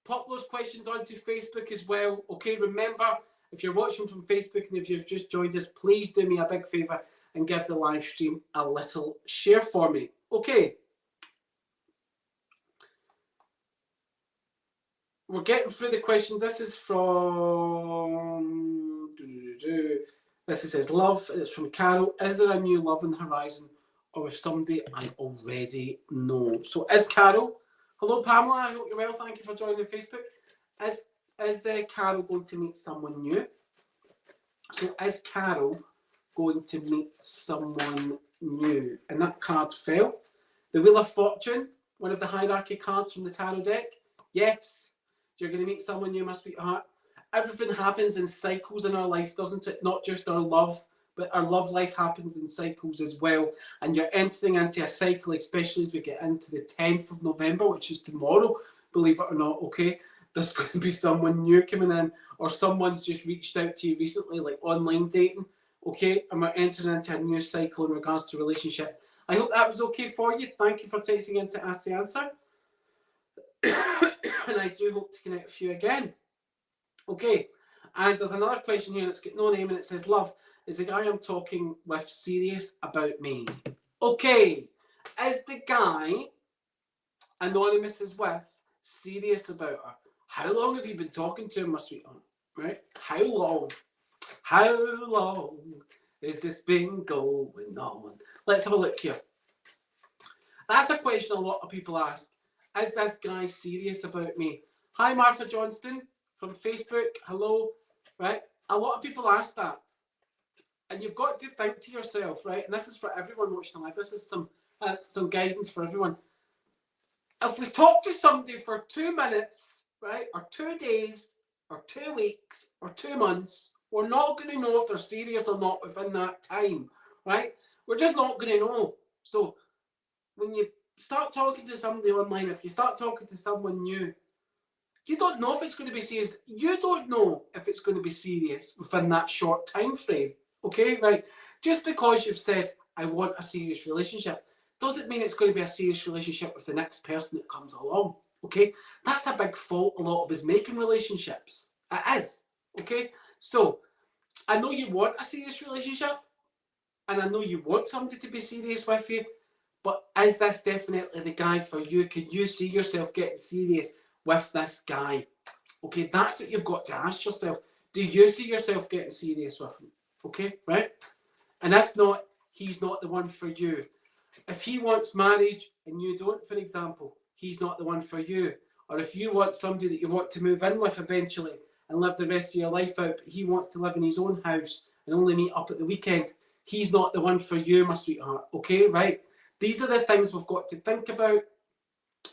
Pop those questions onto Facebook as well. Okay, remember, if you're watching from Facebook and if you've just joined us, please do me a big favour and give the live stream a little share for me. Okay. We're getting through the questions. This is from... This says, love. It's from Carol. Is there a new love on the horizon or with somebody I already know? So is Carol... Hello, Pamela. I hope you're well. Thank you for joining Facebook. Is Carol going to meet someone new? So is Carol going to meet someone new? And that card fell. The Wheel of Fortune, one of the hierarchy cards from the tarot deck. Yes, you're going to meet someone new, my sweetheart. Everything happens in cycles in our life, doesn't it? Not just our love, but our love life happens in cycles as well. And you're entering into a cycle, especially as we get into the 10th of November, which is tomorrow, believe it or not, okay? There's going to be someone new coming in, or someone's just reached out to you recently, like online dating, okay? And we're entering into a new cycle in regards to relationship. I hope that was okay for you. Thank you for texting in to ask the answer. And I do hope to connect with you again. Okay, and there's another question here, and it's got no name, and it says, love, is the guy I'm talking with serious about me? Okay, is the guy Anonymous is with serious about her? How long have you been talking to him, my sweetheart? Right? How long? How long has this been going on? Let's have a look here. That's a question a lot of people ask. Is this guy serious about me? Hi, Martha Johnston from Facebook. Hello. Right? A lot of people ask that. And you've got to think to yourself, right? And this is for everyone watching live. This is some guidance for everyone. If we talk to somebody for 2 minutes, right, or 2 days, or 2 weeks, or 2 months, we're not going to know if they're serious or not within that time, right? We're just not going to know. So when you start talking to somebody online, if you start talking to someone new, you don't know if it's going to be serious. You don't know if it's going to be serious within that short time frame. Okay, right? Just because you've said, I want a serious relationship, doesn't mean it's going to be a serious relationship with the next person that comes along. Okay, that's a big fault a lot of us make in relationships. It is. Okay, so I know you want a serious relationship, and I know you want somebody to be serious with you, but is this definitely the guy for you? Can you see yourself getting serious with this guy? Okay, that's what you've got to ask yourself. Do you see yourself getting serious with him? Okay, right? And if not, he's not the one for you. If he wants marriage and you don't, for example, he's not the one for you. Or if you want somebody that you want to move in with eventually and live the rest of your life out, but he wants to live in his own house and only meet up at the weekends, he's not the one for you, my sweetheart. Okay, right? These are the things we've got to think about.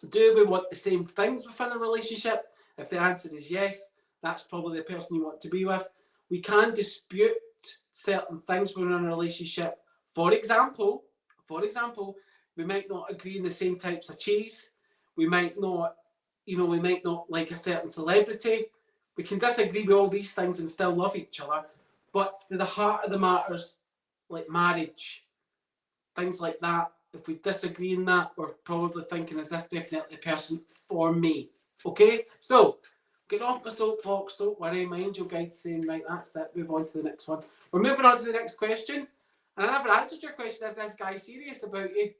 Do we want the same things within a relationship? If the answer is yes, that's probably the person you want to be with. We can dispute certain things when we're in a relationship. For example, we might not agree on the same types of cheese. We might not, we might not like a certain celebrity. We can disagree with all these things and still love each other. But to the heart of the matters, like marriage, things like that, if we disagree in that, we're probably thinking, is this definitely the person for me? Okay? So, Get off my soapbox, don't worry. My angel guide's saying, right, that's it, move on to the next one. We're moving on to the next question. And I never answered your question, is this guy serious about you?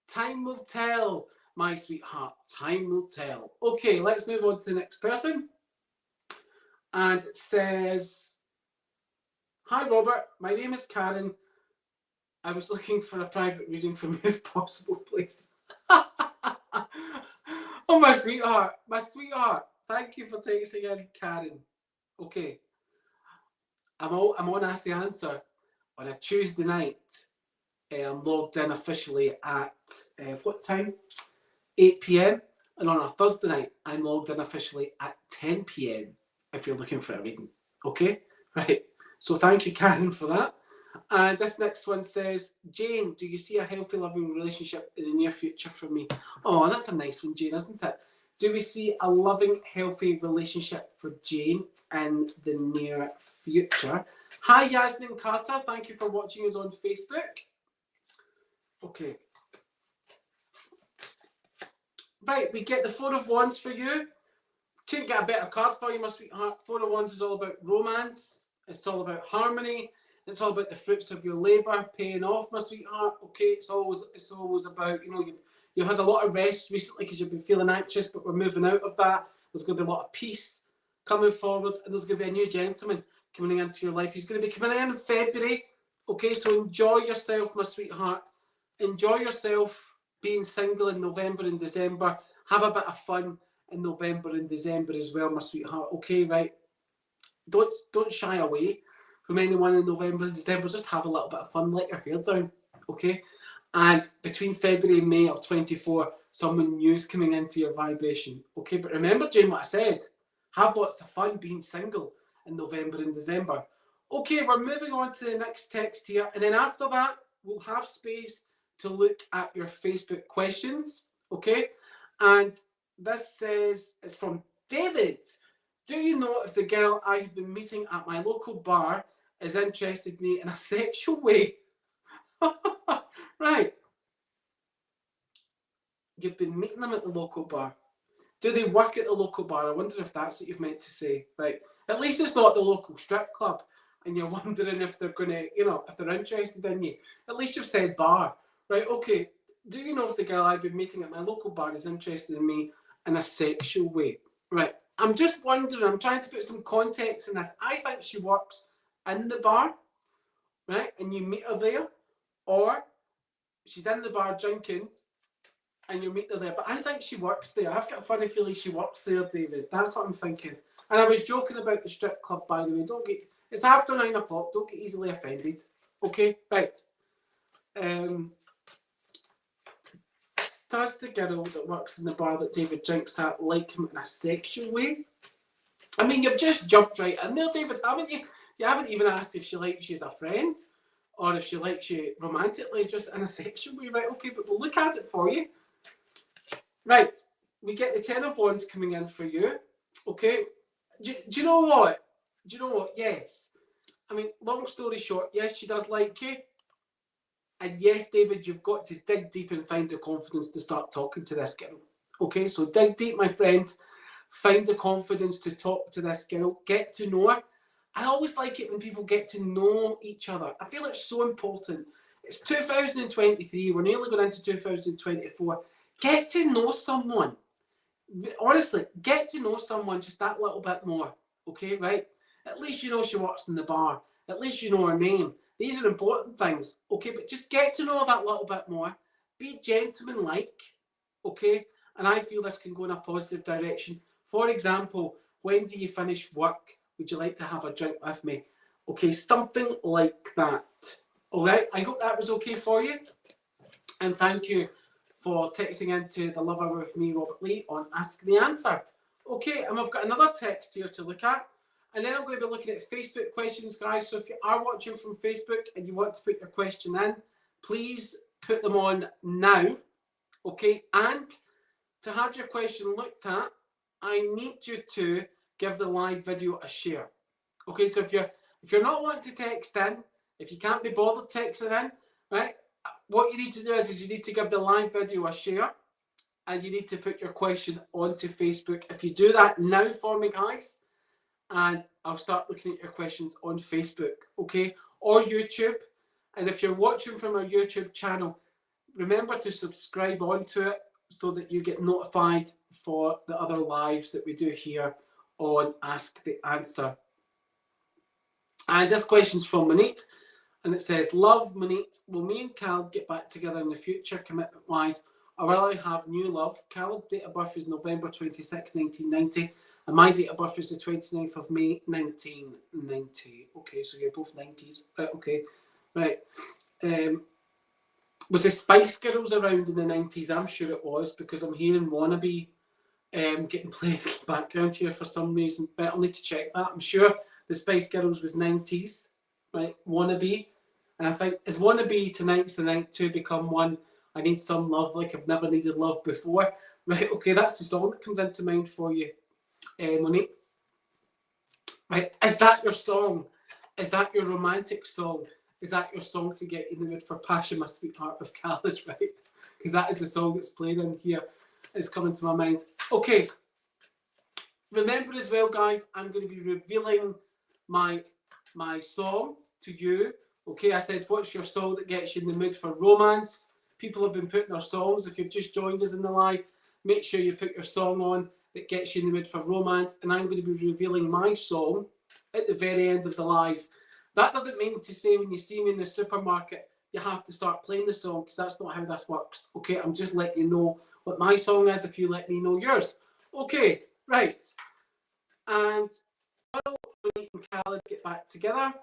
Time will tell, my sweetheart. Time will tell. Okay, let's move on to the next person. And it says, hi Robert, my name is Karen. I was looking for a private reading from you if possible, please. Oh, my sweetheart. My sweetheart. Thank you for texting in, Karen. Okay. I'm on Ask the Answer on a Tuesday night. I'm logged in officially at what time? 8 p.m. And on a Thursday night, I'm logged in officially at 10 p.m. if you're looking for a reading. Okay? Right. So thank you, Karen, for that. And this next one says, Jane, do you see a healthy, loving relationship in the near future for me? Oh, that's a nice one, Jane, isn't it? Do we see a loving, healthy relationship for Jane in the near future? Hi, Yasmin Carter. Thank you for watching us on Facebook. Okay. Right, we get the Four of Wands for you. Couldn't get a better card for you, my sweetheart. Four of Wands is all about romance. It's all about harmony. It's all about the fruits of your labour paying off, my sweetheart. Okay, it's always about, you've had a lot of rest recently because you've been feeling anxious, but we're moving out of that. There's going to be a lot of peace coming forward, and there's going to be a new gentleman coming into your life. He's going to be coming in February. Okay, so enjoy yourself, my sweetheart. Enjoy yourself being single in November and December. Have a bit of fun in November and December as well, my sweetheart. Okay, right? Don't shy away from anyone in November and December. Just have a little bit of fun. Let your hair down, okay? And between February and May of 24, someone new is coming into your vibration, okay? But remember, Jane, what I said. Have lots of fun being single in November and December. Okay, we're moving on to the next text here. And then after that, we'll have space to look at your Facebook questions, okay? And this says, it's from David. Do you know if the girl I've been meeting at my local bar is interested in me in a sexual way? Right. You've been meeting them at the local bar. Do they work at the local bar? I wonder if that's what you've meant to say. Right. At least it's not the local strip club and you're wondering if they're going to, if they're interested in you. At least you've said bar. Right, okay. Do you know if the girl I've been meeting at my local bar is interested in me in a sexual way? Right. I'm just wondering, I'm trying to put some context in this. I think she works in the bar, right? And you meet her there, or she's in the bar drinking and you meet her there. But I think she works there. I've got a funny feeling she works there, David. That's what I'm thinking. And I was joking about the strip club, by the way. It's after 9 o'clock. Don't get easily offended. Okay, right. Does the girl that works in the bar that David drinks at like him in a sexual way? I mean, you've just jumped right in there, David, haven't you? You haven't even asked if she likes you as a friend or if she likes you romantically, just in a sexual way. Right, okay, but we'll look at it for you. Right, we get the Ten of Wands coming in for you. Okay, do you know what? Yes. I mean, long story short, yes, she does like you. And yes, David, you've got to dig deep and find the confidence to start talking to this girl. Okay, so dig deep, my friend. Find the confidence to talk to this girl. Get to know her. I always like it when people get to know each other. I feel it's so important. It's 2023. We're nearly going into 2024. Get to know someone. Honestly, get to know someone just that little bit more. Okay, right? At least you know she works in the bar. At least you know her name. These are important things, okay? But just get to know that little bit more. Be gentleman-like, okay? And I feel this can go in a positive direction. For example, when do you finish work? Would you like to have a drink with me? Okay, something like that. All right, I hope that was okay for you. And thank you for texting into the Love Hour with me, Robert Lee, on Ask the Answer. Okay, and we've got another text here to look at. And then I'm going to be looking at Facebook questions, guys. So if you are watching from Facebook and you want to put your question in, please put them on now. Okay, and to have your question looked at, I need you to give the live video a share. Okay, so if you're not wanting to text in, if you can't be bothered texting in, right, what you need to do is you need to give the live video a share. and you need to put your question onto Facebook. If you do that now for me, guys, and I'll start looking at your questions on Facebook, okay, or YouTube. And if you're watching from our YouTube channel, remember to subscribe onto it so that you get notified for the other lives that we do here on Ask the Answer. And this question's from Monique, and it says, love, Monique, will me and Khaled get back together in the future, commitment-wise, or will I have new love? Khaled's date of birth is November 26, 1990, and my date of birth is the 29th of May, 1990. Okay, so you're both 90s. Right, okay, right. Was the Spice Girls around in the 90s? I'm sure it was, because I'm hearing Wannabe getting played in the background here for some reason. But I'll need to check that. I'm sure the Spice Girls was 90s, right? Wannabe. And I think, is Wannabe Tonight's the Night to become one? I need some love like I've never needed love before. Right, okay, that's the song that comes into mind for you, Monique. Right, is that your song? Is that your romantic song? Is that your song to get in the mood for Passion, My Sweetheart with Khaled, right? Because that is the song that's played in here. It's coming to my mind. Okay. Remember as well, guys, I'm going to be revealing my song to you. Okay, I said, what's your song that gets you in the mood for romance? People have been putting their songs. If you've just joined us in the live, make sure you put your song on that gets you in the mood for romance. And I'm going to be revealing my song at the very end of the live. That doesn't mean to say when you see me in the supermarket, you have to start playing the song, because that's not how this works. Okay, I'm just letting you know what my song is if you let me know yours. Okay, right. And will Monique and Khaled get back together?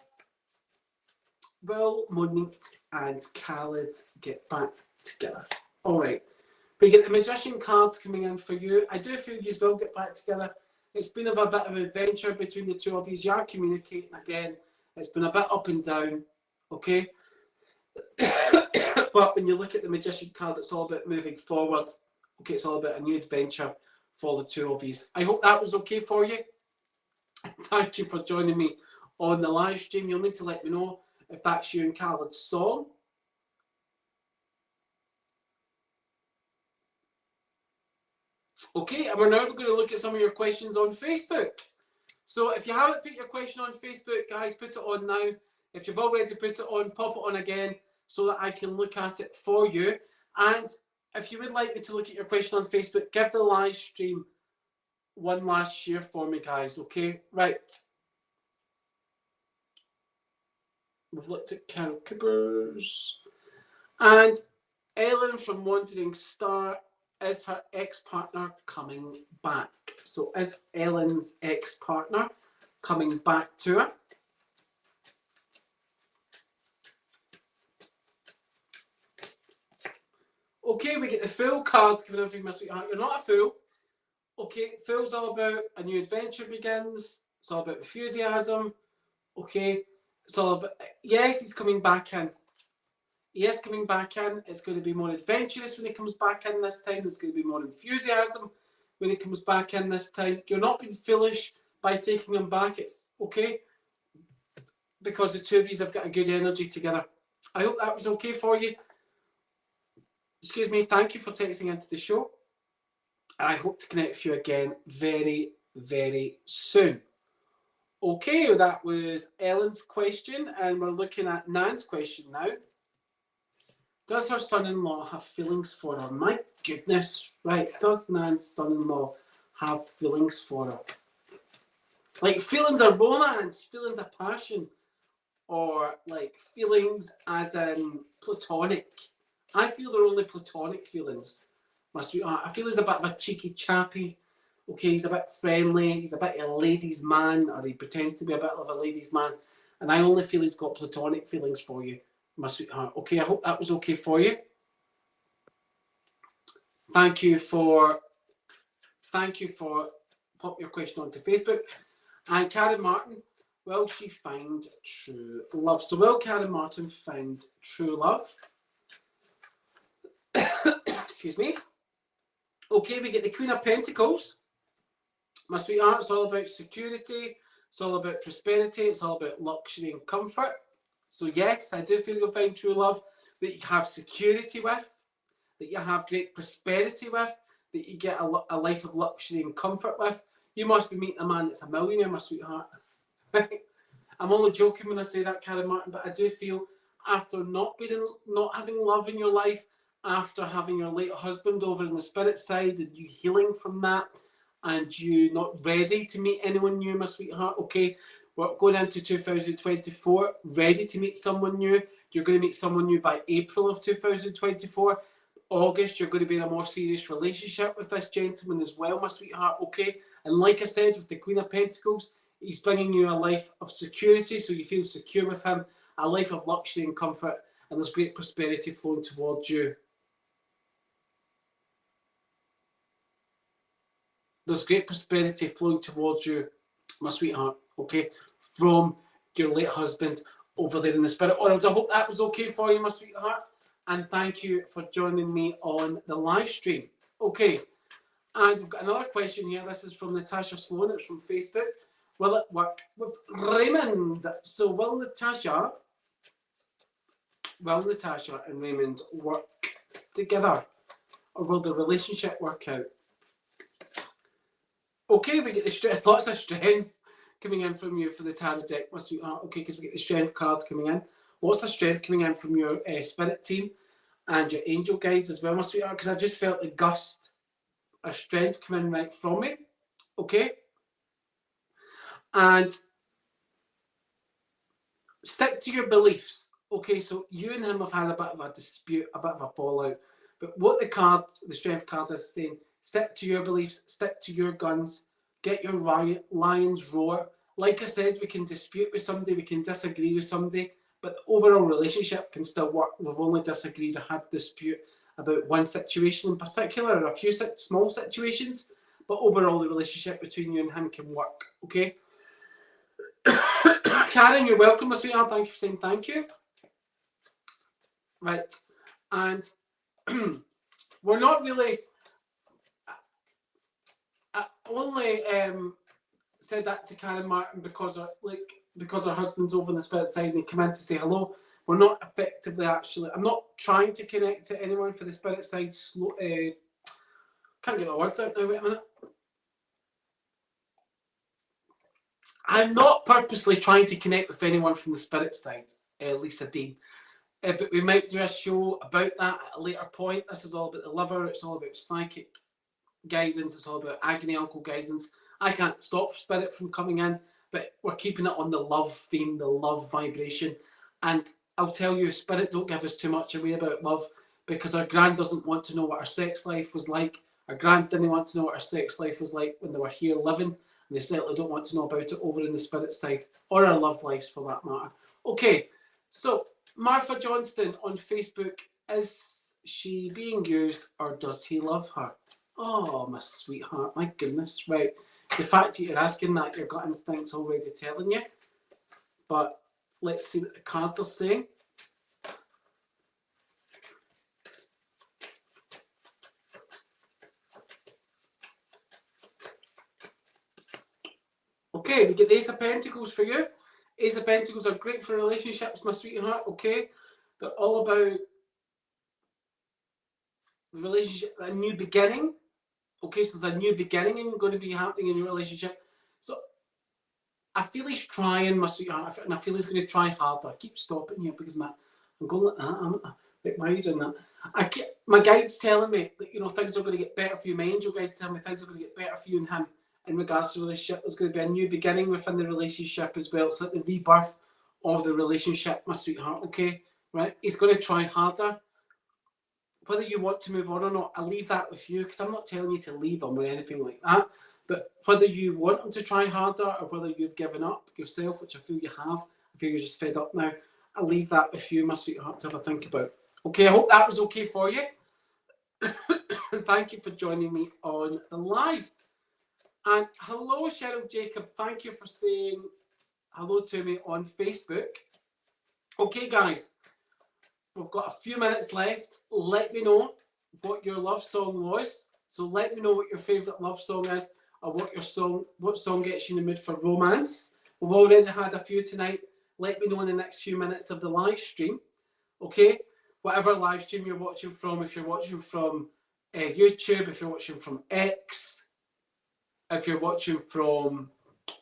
Will Monique and Khaled get back together? All right. We get the Magician cards coming in for you. I do feel you will get back together. It's been a bit of an adventure between the two of you. You are communicating again. It's been a bit up and down, okay? But when you look at the Magician card, it's all about moving forward. Okay, it's all about a new adventure for the two of you. I hope that was okay for you. Thank you for joining me on the live stream. You'll need to let me know if that's you and Khaled's song. Okay, and we're now going to look at some of your questions on Facebook. So if you haven't put your question on Facebook, guys, put it on now. If you've already put it on, pop it on again so that I can look at it for you. And if you would like me to look at your question on Facebook, give the live stream one last share for me, guys, okay? Right. We've looked at Carol Coopers. And Ellen from Wandering Star, is her ex-partner coming back? So is Ellen's ex-partner coming back to her? Okay, we get the Fool card coming in from my sweetheart. You're not a fool. Okay, Fool's all about a new adventure begins. It's all about enthusiasm. Okay, it's all about, yes, he's coming back in. He is coming back in. It's going to be more adventurous when he comes back in this time. There's going to be more enthusiasm when he comes back in this time. You're not being foolish by taking him back. It's okay, because the two of you have got a good energy together. I hope that was okay for you. Excuse me. Thank you for texting into the show. And I hope to connect with you again very, very soon. Okay, that was Ellen's question, and we're looking at Nan's question now. Does her son-in-law have feelings for her? My goodness, right. Does Nan's son-in-law have feelings for her? Like feelings of romance, feelings of passion, or like feelings as in platonic? I feel they're only platonic feelings, my sweetheart. I feel he's a bit of a cheeky chappy. Okay, he's a bit friendly. He's a bit of a ladies' man, or he pretends to be a bit of a ladies' man. And I only feel he's got platonic feelings for you, my sweetheart. Okay, I hope that was okay for you. Thank you for pop your question onto Facebook. And Karen Martin, will she find true love? So will Karen Martin find true love? Excuse me. Okay, we get the Queen of Pentacles. My sweetheart, it's all about security. It's all about prosperity. It's all about luxury and comfort. So yes, I do feel you'll find true love that you have security with, that you have great prosperity with, that you get a life of luxury and comfort with. You must be meeting a man that's a millionaire, my sweetheart. I'm only joking when I say that, Karen Martin, but I do feel after not having love in your life, after having your late husband over in the spirit side and you healing from that, and you not ready to meet anyone new, my sweetheart, okay? We're going into 2024, ready to meet someone new. You're going to meet someone new by April of 2024. August, you're going to be in a more serious relationship with this gentleman as well, my sweetheart, okay? And like I said, with the Queen of Pentacles, he's bringing you a life of security, so you feel secure with him, a life of luxury and comfort, and there's great prosperity flowing towards you. There's great prosperity flowing towards you, my sweetheart, okay, from your late husband over there in the spirit world. I hope that was okay for you, my sweetheart, and thank you for joining me on the live stream. Okay, and we've got another question here. This is from Natasha Sloan. It's from Facebook. Will it work with Raymond? So will Natasha and Raymond work together, or will the relationship work out? Okay, we get lots of strength coming in from you for the tarot deck, my sweetheart. Okay, because we get the strength cards coming in. Lots of strength coming in from your spirit team and your angel guides as well, my sweetheart, because I just felt the gust of strength coming right from me. Okay? And stick to your beliefs. Okay, so you and him have had a bit of a dispute, a bit of a fallout. But what the strength card is saying, stick to your beliefs, stick to your guns, get your lions roar. Like I said, we can dispute with somebody, we can disagree with somebody, but the overall relationship can still work. We've only disagreed or had dispute about one situation in particular, or a few small situations, but overall the relationship between you and him can work, okay? Karen, you're welcome, my sweetheart. Thank you for saying thank you. Right, and we're not really... I only said that to Karen Martin because her husband's over on the spirit side and he came in to say hello. We're not effectively actually... I'm not trying to connect to anyone for the spirit side. Can't get my words out now, wait a minute. I'm not purposely trying to connect with anyone from the spirit side, Lisa Dean. But we might do a show about that at a later point. This is all about the lover. It's all about psychic guidance. It's all about agony uncle guidance. I can't stop spirit from coming in, but we're keeping it on the love theme, the love vibration. And I'll tell you, spirit don't give us too much away about love, because our grand doesn't want to know what our sex life was like. Our grands didn't want to know what our sex life was like when they were here living. And they certainly don't want to know about it over in the spirit side, or our love lives for that matter. Okay, so Martha Johnston on Facebook, is she being used or does he love her? Oh, my sweetheart, my goodness, right. The fact that you're asking that, your gut instinct's already telling you. But let's see what the cards are saying. Okay, we get the Ace of Pentacles for you. Ace of Pentacles are great for relationships, my sweetheart, okay? They're all about the relationship, a new beginning. Okay, so there's a new beginning going to be happening in your relationship. So I feel he's trying, my sweetheart, and I feel he's going to try harder. I keep stopping you because I'm going like that. Wait, why are you doing that? My guide's telling me that, you know, things are going to get better for you. My angel guide's telling me things are going to get better for you and him in regards to the relationship. There's going to be a new beginning within the relationship as well. It's like the rebirth of the relationship, my sweetheart, okay? Right? He's going to try harder. Whether you want to move on or not, I'll leave that with you, because I'm not telling you to leave him or anything like that. But whether you want him to try harder or whether you've given up yourself, which I feel you have, I feel you're just fed up now, I'll leave that with you, my sweetheart, to have a think about. Okay, I hope that was okay for you. And thank you for joining me on the live. And hello, Cheryl Jacob. Thank you for saying hello to me on Facebook. Okay, guys. We've got a few minutes left. Let me know what your love song was. So let me know what your favourite love song is, or what song gets you in the mood for romance. We've already had a few tonight. Let me know in the next few minutes of the live stream. Okay? Whatever live stream you're watching from, if you're watching from YouTube, if you're watching from X, if you're watching from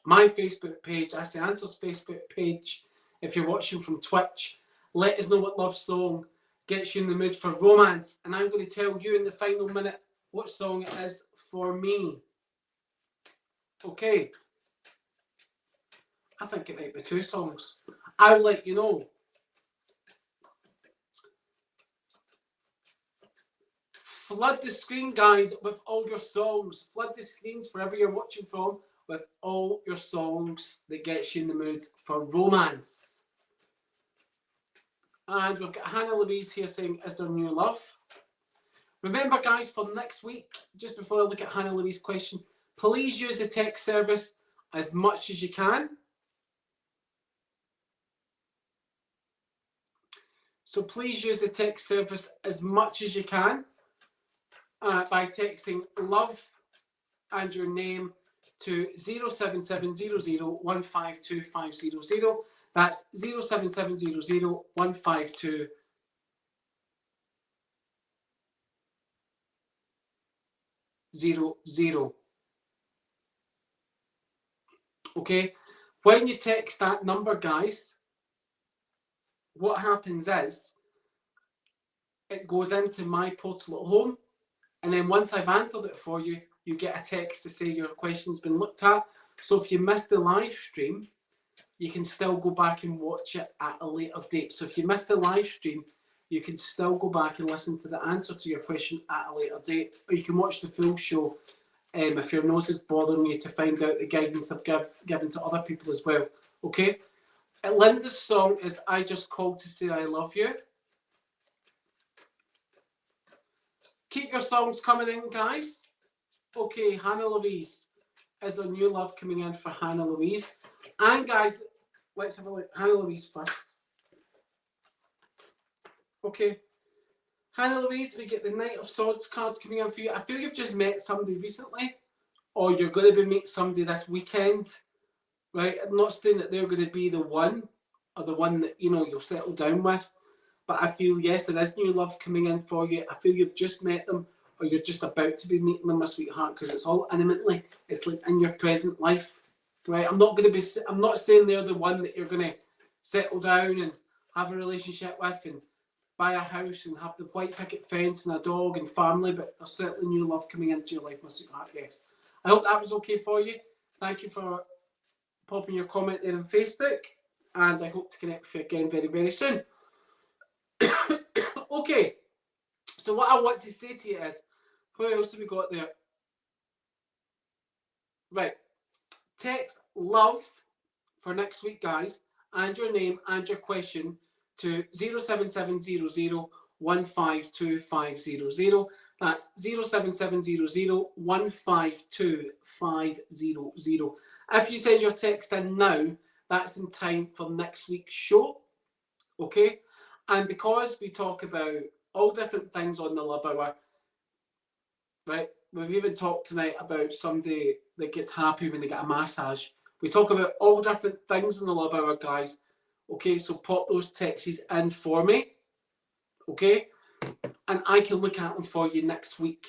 my Facebook page, Ask the Answers Facebook page, if you're watching from Twitch, let us know what love song gets you in the mood for romance. And I'm going to tell you in the final minute what song it is for me. Okay. I think it might be 2 songs. I'll let you know. Flood the screen, guys, with all your songs. Flood the screens wherever you're watching from with all your songs that gets you in the mood for romance. And we've got Hannah Louise here saying, is there new love? Remember, guys, for next week, just before I look at Hannah Louise's question, please use the text service as much as you can. So please use the text service as much as you can by texting love and your name to 07700152500. That's 07700152500. Okay, when you text that number, guys, what happens is it goes into my portal at home, and then once I've answered it for you, you get a text to say your question's been looked at. So if you missed the live stream, you can still go back and watch it at a later date. So if you missed the live stream, you can still go back and listen to the answer to your question at a later date, or you can watch the full show if your nose is bothering you to find out the guidance I've given to other people as well. Okay? Linda's song is I Just Called to Say I Love You. Keep your songs coming in, guys. Okay, Hannah Louise. Is a new love coming in for Hannah Louise? And guys, let's have a look. Hannah Louise first. Okay. Hannah Louise, we get the Knight of Swords cards coming in for you. I feel you've just met somebody recently, or you're going to be meeting somebody this weekend, right? I'm not saying that they're going to be the one, or the one that, you know, you'll settle down with. But I feel, yes, there is new love coming in for you. I feel you've just met them, or you're just about to be meeting them, my sweetheart, because it's all intimately. It's like in your present life, right? I'm not saying they're the one that you're going to settle down and have a relationship with and buy a house and have the white picket fence and a dog and family, but there's certainly new love coming into your life, my sweetheart, yes. I hope that was okay for you. Thank you for popping your comment there on Facebook, and I hope to connect with you again very, very soon. Okay, so what I want to say to you is, what else have we got there? Right, text love for next week, guys, and your name and your question to 07700152500. That's 07700152500. If you send your text in now, that's in time for next week's show. Okay? And because we talk about all different things on the Love Hour, right? We've even talked tonight about somebody that gets happy when they get a massage. We talk about all different things in the Love Hour, guys. Okay, so pop those texts in for me. Okay? And I can look at them for you next week.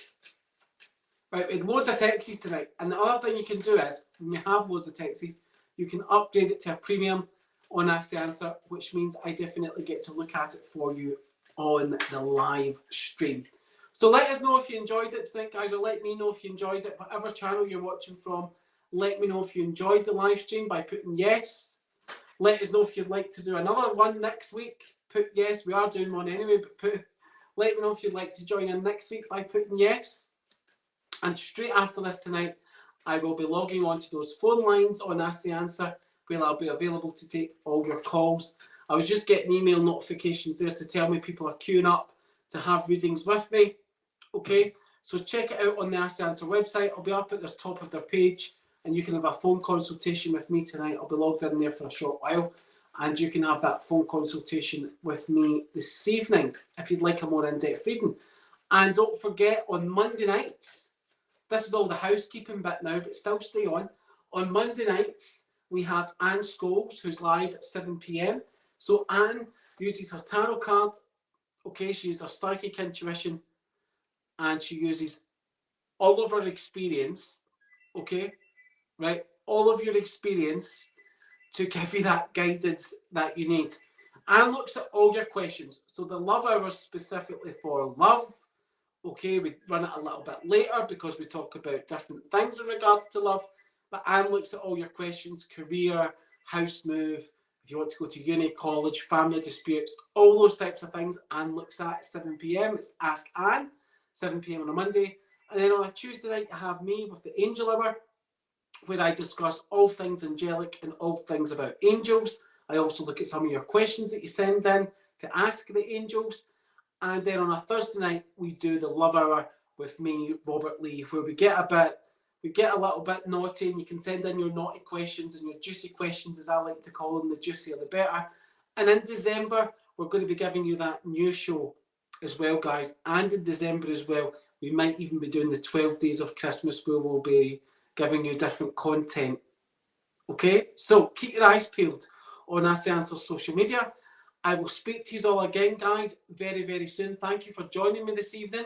Right, we had loads of texts tonight. And the other thing you can do is, when you have loads of texts, you can upgrade it to a premium on Ask the Answer, which means I definitely get to look at it for you on the live stream. So let us know if you enjoyed it tonight, guys, or let me know if you enjoyed it. Whatever channel you're watching from, let me know if you enjoyed the live stream by putting yes. Let us know if you'd like to do another one next week. Put yes. We are doing one anyway, but let me know if you'd like to join in next week by putting yes. And straight after this tonight, I will be logging on to those phone lines on Ask the Answer, where I'll be available to take all your calls. I was just getting email notifications there to tell me people are queuing up to have readings with me. Okay, so check it out on the Ask the Answer website. I'll be up at the top of their page, and you can have a phone consultation with me tonight. I'll be logged in there for a short while, and you can have that phone consultation with me this evening if you'd like a more in-depth reading. And don't forget, on Monday nights, this is all the housekeeping bit now, but still stay on. On Monday nights, we have Anne Scholes, who's live at 7 p.m. So Anne uses her tarot card. Okay, she uses her psychic intuition and she uses all of her experience, okay, right? All of your experience to give you that guidance that you need. And looks at all your questions. So the love hour is specifically for love. Okay, we run it a little bit later because we talk about different things in regards to love. But Anne looks at all your questions, career, house move, if you want to go to uni, college, family disputes, all those types of things. Anne looks at 7 p.m. It's Ask Anne, 7 p.m. on a Monday. And then on a Tuesday night, you have me with the Angel Hour, where I discuss all things angelic and all things about angels. I also look at some of your questions that you send in to ask the angels. And then on a Thursday night, we do the Love Hour with me, Robert Lee, where we get a little bit naughty, and you can send in your naughty questions and your juicy questions, as I like to call them. The juicier the better. And in December, we're going to be giving you that new show as well, guys. And in December as well, we might even be doing the 12 days of Christmas, where we'll be giving you different content. Okay, so keep your eyes peeled on Ask the Answers social media. I will speak to you all again, guys, very, very soon. Thank you for joining me this evening.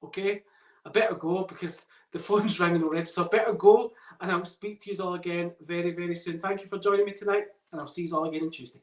Okay, I better go because the phone's ringing already, so I better go, and I'll speak to you all again very, very soon. Thank you for joining me tonight, and I'll see you all again on Tuesday.